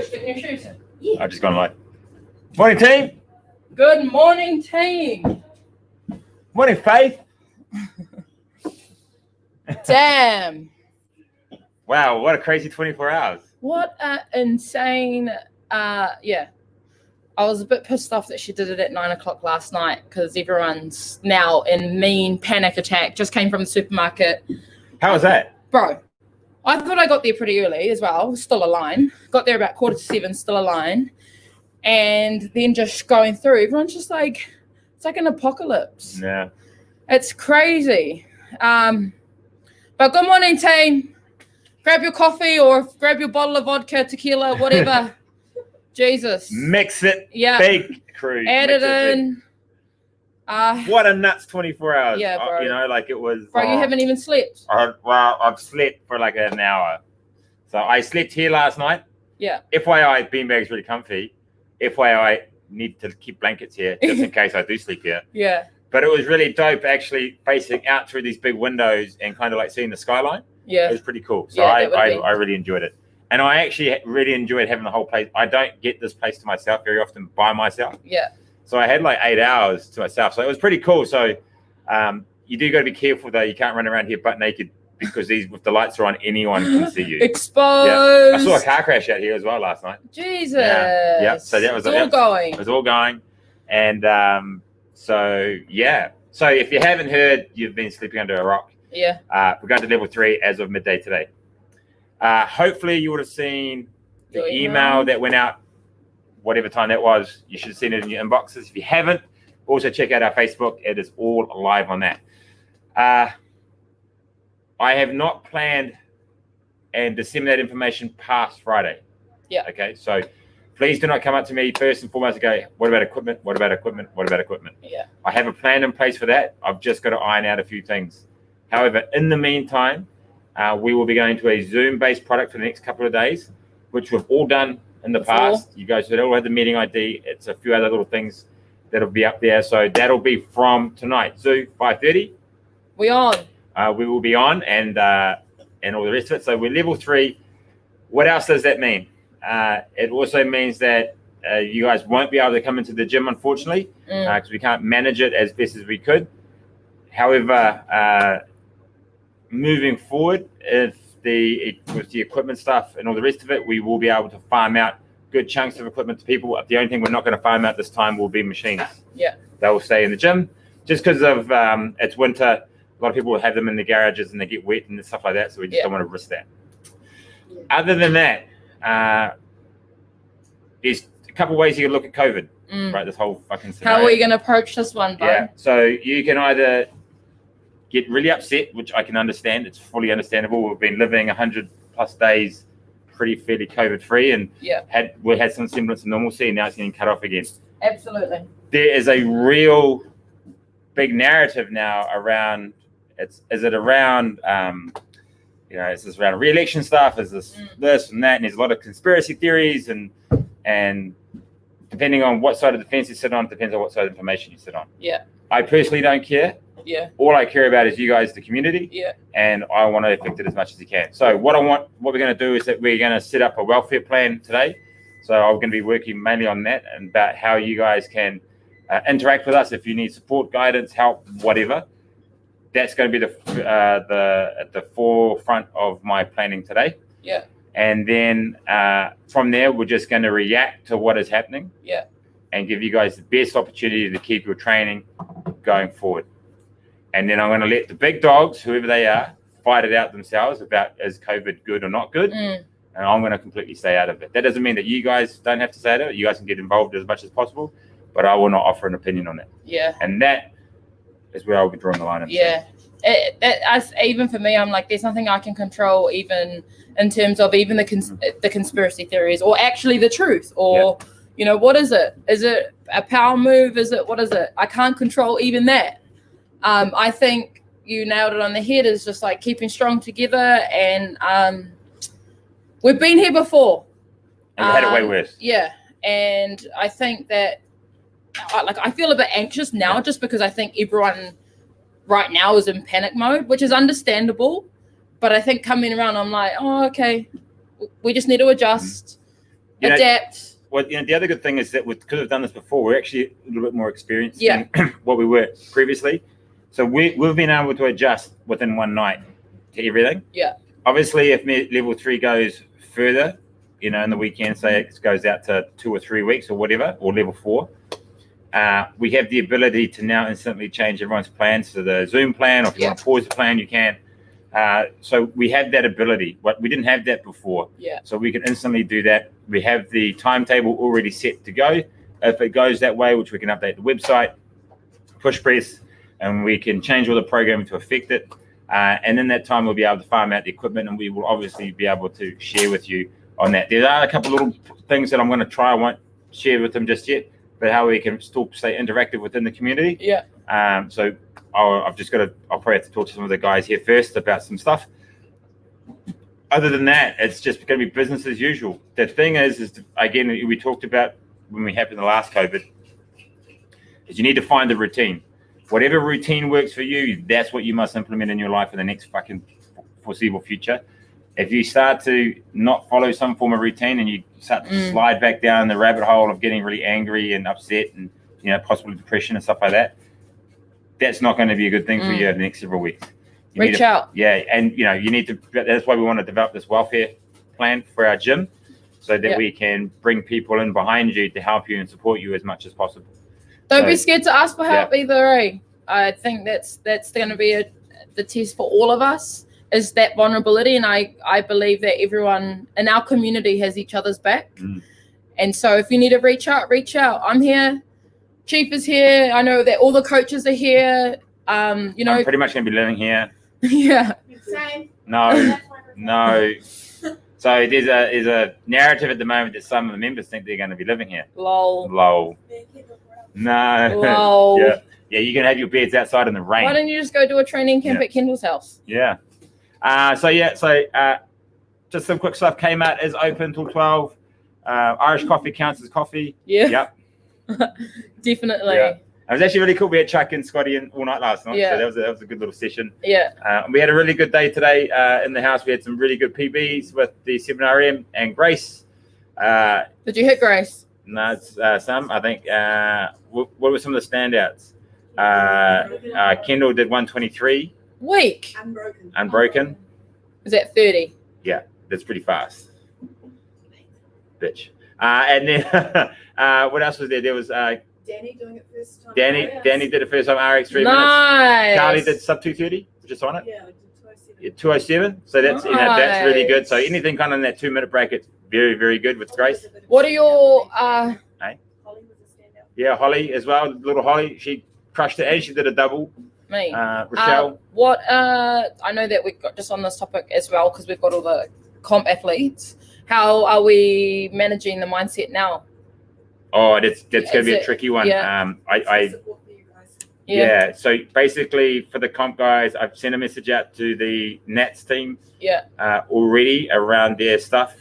Just getting your shoes in. Yeah. I've just gone like, morning team. Good morning, team. Morning, Faith. Damn. Wow, what a crazy 24 hours. What an insane, yeah. I was a bit pissed off that she did it at 9 o'clock last night because everyone's now in mean panic attack. Just came from the supermarket. How was that? Bro, I thought I got there pretty early as well. Still a line. Got there about 6:45, still a line. And then just going through, everyone's just like, it's like an apocalypse. Yeah. It's crazy. But good morning, team. Grab your coffee or grab your bottle of vodka, tequila, whatever. Jesus. Mix it. Yeah. Big crew. Add it in. What a nuts 24 hours. Yeah, bro. You know, like it was. Bro, you haven't even slept. Well, I've slept for like an hour. So I slept here last night. Yeah. FYI, beanbag's really comfy. FYI, need to keep blankets here just in case I do sleep here. Yeah. But it was really dope actually facing out through these big windows and kind of like seeing the skyline. Yeah. It was pretty cool. So yeah, I really enjoyed it. And I actually really enjoyed having the whole place. I don't get this place to myself very often by myself. Yeah. So I had like 8 hours to myself. So it was pretty cool. So you do got to be careful though. You can't run around here butt naked because with the lights are on, anyone can see you. Exposed. Yeah. I saw a car crash out here as well last night. Jesus. Yeah. So that was all going. It was all going. And so, yeah. So if you haven't heard, you've been sleeping under a rock. Yeah. We're going to level 3 as of midday today. Hopefully you would have seen the email that went out, whatever time that was. You should have seen it in your inboxes. If you haven't, also check out our Facebook. It is all live on that. I have not planned and disseminate information past Friday. Yeah. Okay. So please do not come up to me first and foremost and go, what about equipment? What about equipment? What about equipment? Yeah. I have a plan in place for that. I've just got to iron out a few things. However, in the meantime, we will be going to a Zoom-based product for the next couple of days, which we've all done in the past. You guys should all have the meeting ID. It's a few other little things that'll be up there. So that'll be from tonight, Zoom 5:30. We on. We will be on and all the rest of it. So we're level 3. What else does that mean? It also means that you guys won't be able to come into the gym, unfortunately, because we can't manage it as best as we could. However, moving forward, with the equipment stuff and all the rest of it, we will be able to farm out good chunks of equipment to people. The only thing we're not going to farm out this time will be machines. Yeah. They will stay in the gym just because of it's winter. A lot of people will have them in the garages and they get wet and stuff like that. So we just don't want to risk that. Yeah. Other than that, there's a couple of ways you can look at COVID, right? This whole fucking scenario. How are we going to approach this one, bro? Yeah. So you can either get really upset, which I can understand. It's fully understandable. We've been living 100+ days fairly COVID free and we had some semblance of normalcy and now it's getting cut off again. Absolutely. There is a real big narrative now around is this around re-election stuff? Is this this and that? And there's a lot of conspiracy theories and depending on what side of the fence you sit on, depends on what side of information you sit on. Yeah. I personally don't care. Yeah. All I care about is you guys, the community. Yeah. And I want to affect it as much as you can. So what we're going to do is that we're going to set up a welfare plan today. So I'm going to be working mainly on that and about how you guys can interact with us if you need support, guidance, help, whatever. That's going to be at the forefront of my planning today. Yeah. And then from there, we're just going to react to what is happening. Yeah. And give you guys the best opportunity to keep your training going forward. And then I'm going to let the big dogs, whoever they are, fight it out themselves about is COVID good or not good. And I'm going to completely stay out of it. That doesn't mean that you guys don't have to say it. You guys can get involved as much as possible, but I will not offer an opinion on it. Yeah. And that is where I'll be drawing the line. Yeah. Even for me, I'm like, there's nothing I can control, even in terms of even the conspiracy theories or actually the truth or, what is it? Is it a power move? What is it? I can't control even that. I think you nailed it on the head is just like keeping strong together. And we've been here before. And we had it way worse. Yeah. And I think that I feel a bit anxious now just because I think everyone right now is in panic mode, which is understandable. But I think coming around, I'm like, oh, okay, we just need to adjust. adapt. Well, the other good thing is that because we've done this before, we're actually a little bit more experienced than what we were previously. So we've been able to adjust within one night to everything. Yeah. Obviously, if level 3 goes further, in the weekend, say it goes out to 2 or 3 weeks or whatever, or level 4, we have the ability to now instantly change everyone's plans to the Zoom plan, or if you want to pause the plan, you can. So we have that ability. We didn't have that before. Yeah. So we can instantly do that. We have the timetable already set to go. If it goes that way, which we can update the website, push press, and we can change all the programming to affect it. And in that time, we'll be able to farm out the equipment, and we will obviously be able to share with you on that. There are a couple of little things that I'm going to try. I won't share with them just yet, but how we can still stay interactive within the community. Yeah. So I'll probably have to talk to some of the guys here first about some stuff. Other than that, it's just going to be business as usual. The thing is again, we talked about when we happened the last COVID, is you need to find a routine. Whatever routine works for you, that's what you must implement in your life for the next fucking foreseeable future. If you start to not follow some form of routine and you start to slide back down the rabbit hole of getting really angry and upset and possibly depression and stuff like that, that's not going to be a good thing for you over the next several weeks. Reach out. Yeah, and you need to. That's why we want to develop this welfare plan for our gym, so that we can bring people in behind you to help you and support you as much as possible. Don't be scared to ask for help either. I think that's going to be the test for all of us. Is that vulnerability, and I believe that everyone in our community has each other's back. And so if you need to reach out. I'm here. Chief is here. I know that all the coaches are here. I'm pretty much going to be living here. Yeah. Same. No. So there's a narrative at the moment that some of the members think they're going to be living here. Lol. No. Lol. Yeah, you can have your beds outside in the rain. Why don't you just go do a training camp at Kendall's house? Yeah. So just some quick stuff. Kmart is open till 12. Irish coffee counts as coffee. Yeah. Yep. Definitely. Yeah. It was actually really cool. We had Chuck and Scotty in all night last night. Yeah. So that was a good little session. Yeah. We had a really good day today in the house. We had some really good PBs with the 7RM and Grace. Did you hit Grace? No, it's some. I think. What were some of the standouts? Kendall did 123. Weak. Unbroken. Is that 30? Yeah, that's pretty fast. Bitch. And then what else was there? There was Danny doing it first time. Danny did it first time RX 3 nice. minutes. Carly did sub 230, just on it. Yeah, I did 207. 207. So that's that's really good. So anything kind of in that 2 minute bracket, very, very good with Grace. What are your Holly was a standout. Yeah, Holly as well. Little Holly, she crushed it and she did a double. Me. Rochelle. I know that we've got just on this topic as well, because we've got all the comp athletes. How are we managing the mindset now? Oh, that's going to be a tricky one. Yeah. So basically, for the comp guys, I've sent a message out to the Nats team. Already around their stuff.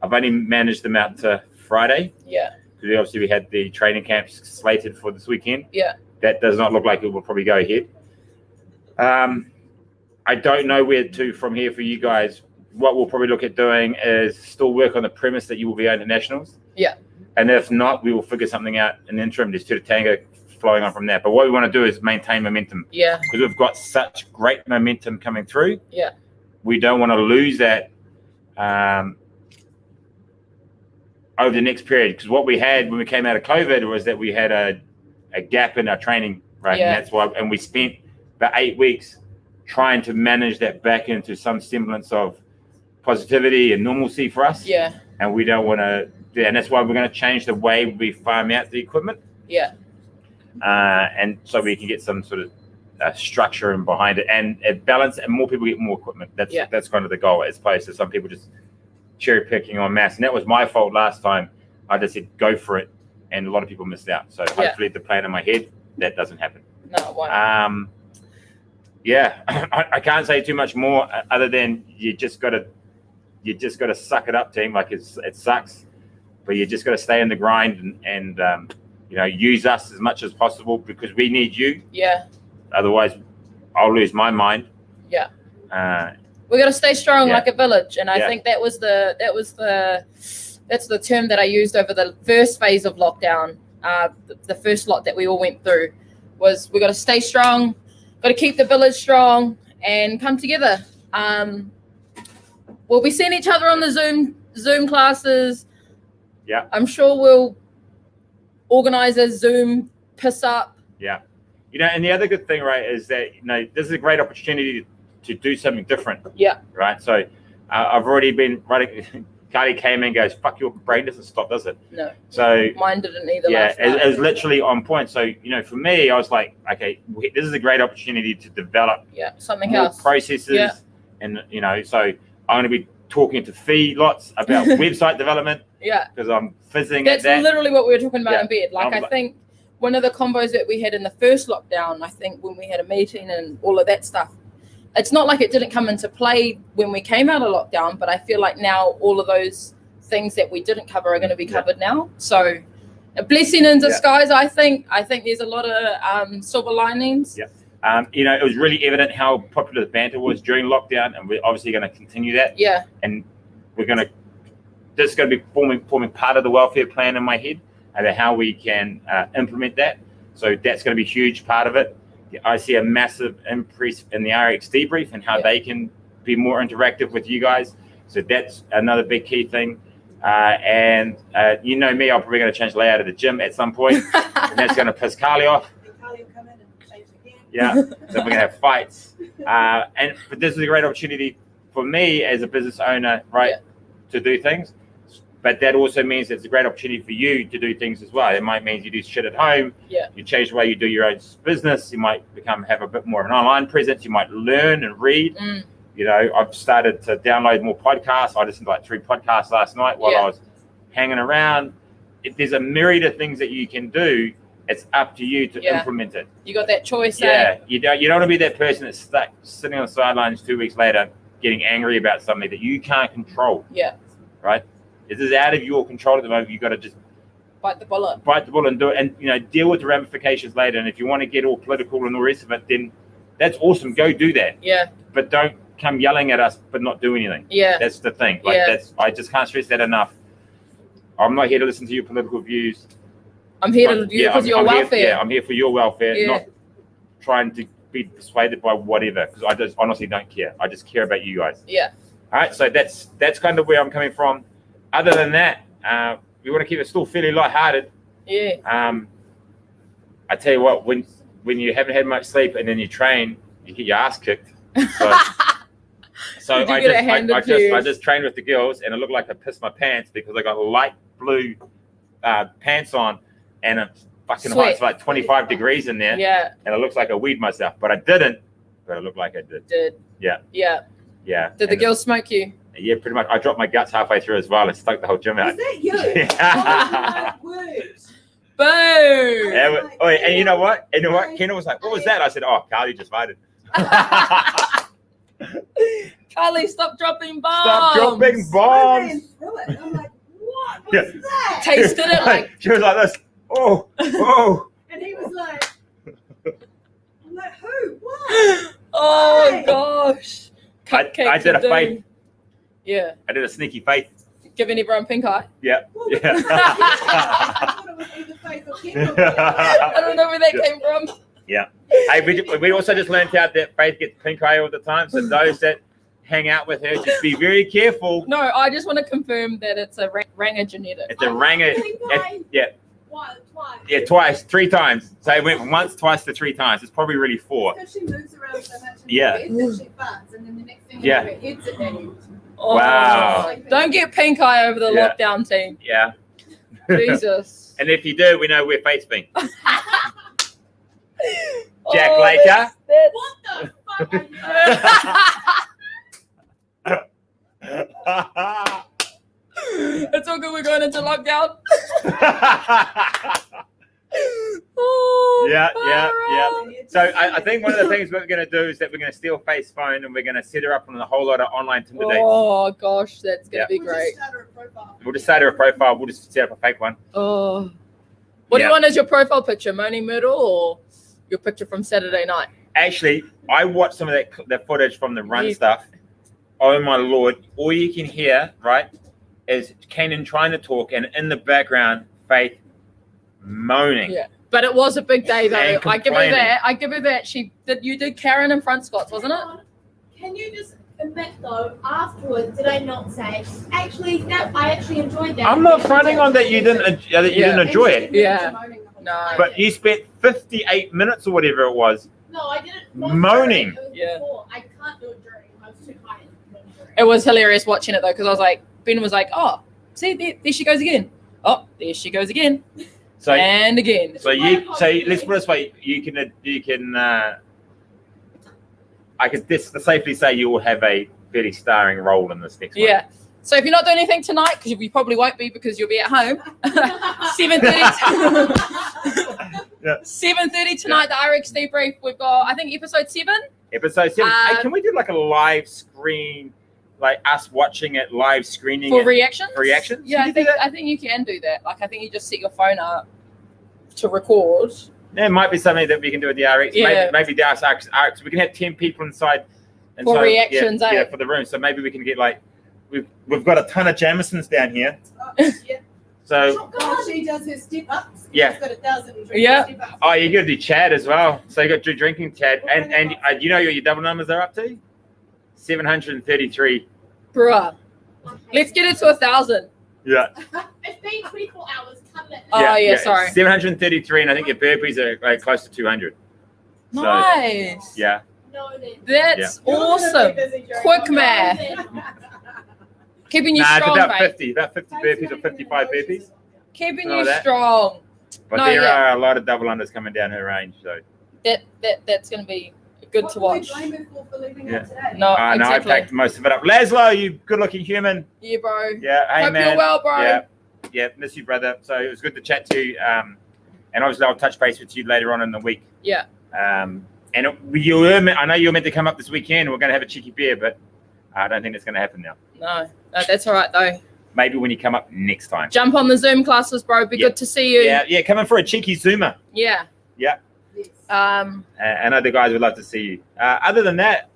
I've only managed them out to Friday. Yeah. Because obviously we had the training camps slated for this weekend. Yeah. That does not look like it will probably go ahead. I don't know where to from here for you guys. What we'll probably look at doing is still work on the premise that you will be going to nationals. Yeah. And if not, we will figure something out in the interim. There's two to tango flowing on from that. But what we want to do is maintain momentum. Yeah. Because we've got such great momentum coming through. Yeah. We don't want to lose that over the next period. Because what we had when we came out of COVID was that we had a gap in our training, right? Yeah. And that's why, and we spent about 8 weeks trying to manage that back into some semblance of positivity and normalcy for us. Yeah. And we don't want to do that. And that's why we're going to change the way we farm out the equipment. Yeah. And so we can get some sort of structure and behind it and balance, and more people get more equipment. That's kind of the goal, as opposed to some people just cherry picking on mass. And that was my fault last time. I just said go for it, and a lot of people missed out. So hopefully the plan in my head, that doesn't happen. No, it won't. I can't say too much more other than you just got to suck it up, team. Like it sucks, but you just got to stay in the grind and use us as much as possible, because we need you. Yeah. Otherwise, I'll lose my mind. Yeah. We got to stay strong like a village, and I Yeah. think that was the that's the term that I used over the first phase of lockdown. The first lot that we all went through was we got to stay strong, got to keep the village strong, and come together. We'll be seeing each other on the Zoom classes. Yeah. I'm sure we'll organize a Zoom piss up. Yeah. And the other good thing, right, is that, this is a great opportunity to do something different. Yeah. Right. So I've already been writing. Carly came in and goes, fuck, your brain doesn't stop, does it? No. So mine didn't either. Yeah, it was literally on point. So, for me, I was like, okay, this is a great opportunity to develop something more else. processes. Yeah. And, so I'm going to be talking to feedlots about website development. Yeah. Because I'm fizzing That's at that. Literally what we were talking about in bed. I think one of the combos that we had in the first lockdown, I think when we had a meeting and all of that stuff, it's not like it didn't come into play when we came out of lockdown, but I feel like now all of those things that we didn't cover are going to be covered now. So a blessing in disguise, I think. I think there's a lot of silver linings. Yeah. It was really evident how popular the banter was during lockdown, and we're obviously going to continue that. Yeah. And this is going to be forming part of the welfare plan in my head about how we can implement that. So that's going to be a huge part of it. I see a massive increase in the RX debrief and how they can be more interactive with you guys. So that's another big key thing. And me, I'm probably going to change the layout of the gym at some point. And that's going to piss Carly off. Carly will come in and change again. Yeah. So we're going to have fights. But this is a great opportunity for me as a business owner, right, to do things. But that also means it's a great opportunity for you to do things as well. It might mean you do shit at home. Yeah. You change the way you do your own business. You might have a bit more of an online presence. You might learn and read. I've started to download more podcasts. I listened to 3 podcasts last night while I was hanging around. If there's a myriad of things that you can do, it's up to you to implement it. You got that choice. Yeah. You don't want to be that person that's stuck sitting on the sidelines 2 weeks later getting angry about something that you can't control. Yeah. Right? This is out of your control at the moment. You've got to just bite the bullet and do it, and deal with the ramifications later. And if you want to get all political and all the rest of it, then that's awesome. Go do that. Yeah. But don't come yelling at us but not do anything. Yeah. That's the thing. I just can't stress that enough. I'm not here to listen to your political views. I'm here to do because your welfare. I'm here for your welfare, not trying to be persuaded by whatever. Because I just honestly don't care. I just care about you guys. Yeah. All right. So that's kind of where I'm coming from. Other than that, we want to keep it still fairly lighthearted. Yeah. I tell you what, when you haven't had much sleep and then you train, you get your ass kicked. So I just trained with the girls, and it looked like I pissed my pants because I got light blue pants on, and it's fucking hot. It's like 25 degrees in there. Yeah. And it looks like I weed myself, but I didn't. But it looked like I did. Yeah. Yeah. Did the girls smoke you? Yeah, pretty much. I dropped my guts halfway through as well and stuck the whole gym out. Is that you? Yeah. Boom! And you know what? Kendall was like, "What was that?" I said, "Oh, Carly just farted." Carly, stop dropping bombs! Stop dropping bombs! I'm like, what was that? Tasted it like she was like this. Oh. And he was like, I'm like, who? What? Oh Why? Gosh! Cupcake. I did a faith. Yeah. I did a sneaky faith. Giving everyone pink eye. Yeah. Yeah. I thought it was either faith or Kendall. I don't know where that came from. Yeah. Hey, we also just learned out that Faith gets pink eye all the time. So those that hang out with her, just be very careful. No, I just want to confirm that it's a Ranger genetic. It's a Ranger. Yeah. Twice. Yeah, twice, 3 times. So it went from once, twice to 3 times. It's probably really 4. Because she moves around so much in Yeah. bed that she farts, and then the next thing Yeah. you know, her head's at Daddy. Oh, Wow. Don't get pink eye over the lockdown team. Yeah. Jesus. And if you do, we know where Faith's been. Jack Oh, Laker. What the fuck are you? It's all good. We're going into lockdown. Oh, Yeah. Yeah. So I think one of the things we're going to do is that we're going to steal Faith's phone and we're going to set her up on a whole lot of online Tinder dates. Oh gosh, that's going to be We'll great. just start her a profile. We'll just start her a profile. We'll just set up a fake one. Oh, what do you want as your profile picture? Moaning Myrtle or your picture from Saturday night? Actually, I watched some of that footage from the run stuff. Oh my Lord. All you can hear, right, is Kanan trying to talk, and in the background, Faith moaning. Yeah. But it was a big day, though. And I give her that. I give her that. You did Karen in front, Scots, wasn't it? Can you just admit, though, afterwards, did I not say, actually, I actually enjoyed that? I'm not fronting on that you didn't enjoy it. Yeah. No. But you spent 58 minutes or whatever it was. No, I didn't. Moaning. It was before. I can't do it during. I was too tired. It was hilarious watching it, though, because I was like, Ben was like, oh, see, there she goes again. Oh, there she goes again. So, and again. So let's put it this way: I could safely say you will have a very starring role in this next one. Yeah. So if you're not doing anything tonight, because you probably won't be because you'll be at home, 7:30. 7:30 tonight, the RX debrief. We've got, I think, episode 7. Episode 7. Hey, can we do like a live screen? Like us watching it live screening for reactions. Yeah, I think you can do that. Like I think you just set your phone up to record. There might be something that we can do with the RX. Yeah. Maybe the RX. We can have 10 people inside. And for reactions. Yeah, for the room. So maybe we can get like we've got a ton of Jamesons down here. Yeah. So she does her step ups. Yeah. She's got 1,000 Yeah. step ups. Oh, you got to do Chad as well. So you got to do drinking Chad, and you know what your double numbers are up to? 733. Bruh. Let's get it to 1,000. Yeah. It's been 24 hours. Cut it. Oh, yeah, sorry. 733, and I think your burpees are like close to 200. Nice. So, yeah. That's awesome. Quick math. Keeping you strong, it's mate. about 50 burpees or 55 burpees. Keeping you strong. But there are a lot of double unders coming down her range, so that's going to be good to watch. What blame her for leaving Yeah. out today? No, I exactly. packed most of it up. Laszlo, you good-looking human. Yeah, bro. Yeah, hey, Hope man. you're well, bro. Yeah, miss you, brother. So it was good to chat to you. And obviously I'll touch base with you later on in the week. Yeah. And I know you were meant to come up this weekend. We're going to have a cheeky beer, but I don't think it's going to happen now. No, that's all right, though. Maybe when you come up next time. Jump on the Zoom classes, bro. Be good to see you. Yeah, come in for a cheeky Zoomer. Yeah. Yeah. Yes. And other guys would love to see you. Other than that,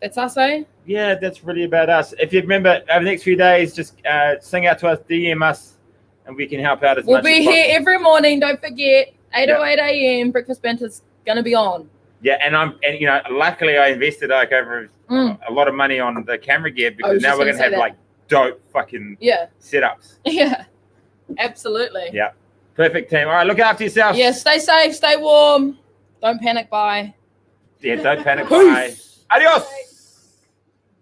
that's us, eh? Yeah, that's really about us. If you remember, over the next few days, just sing out to us, DM us, and we can help out as much as possible. We'll be here every morning. Don't forget, 8:08 a.m. Breakfast Banter's going to be on. Yeah, and luckily I invested like over a lot of money on the camera gear because now we're going to have like dope fucking setups. Yeah, absolutely. Yeah, perfect team. All right, look after yourself. Yeah, stay safe, stay warm. Don't panic. Bye. Yeah, don't panic. Bye. Adios.